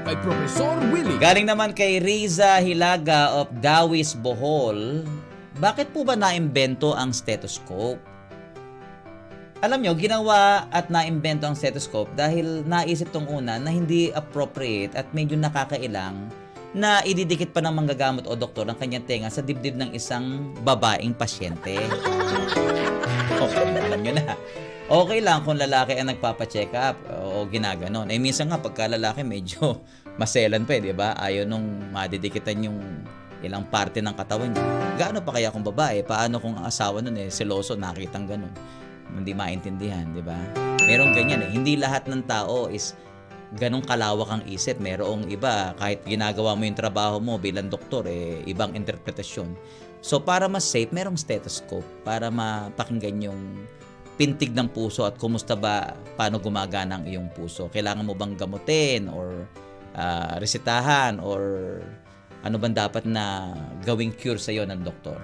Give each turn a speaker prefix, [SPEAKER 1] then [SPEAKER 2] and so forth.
[SPEAKER 1] kay Professor Willie.
[SPEAKER 2] Galing naman kay Riza Hilaga of Dawis, Bohol. Bakit po ba naimbento ang stethoscope? Alam nyo, ginawa at naimbento ang stethoscope dahil naisip tong una na hindi appropriate at medyo nakakailang na ididikit pa ng manggagamot o doktor ang kanyang tenga sa dibdib ng isang babaeng pasyente. Okay, alam nyo na. Okay lang kung lalaki ang nagpapacheck up o ginaganon. Eh minsan nga pagka lalaki medyo maselan pa, di ba? Ayaw nung madidikitan yung ilang parte ng katawan niya. Gaano pa kaya kung babae? Paano kung ang asawa nun seloso, nakitang ganun? Hindi maintindihan, di ba? Merong ganyan Hindi lahat ng tao is ganong kalawak ang isip. Merong iba, kahit ginagawa mo yung trabaho mo bilang doktor, ibang interpretasyon. So para mas safe, merong stethoscope para mapakinggan yung pintig ng puso at kumusta ba, paano gumagana ang iyong puso. Kailangan mo bang gamutin or resetahan or ano bang dapat na gawing cure sa iyo ng doktor.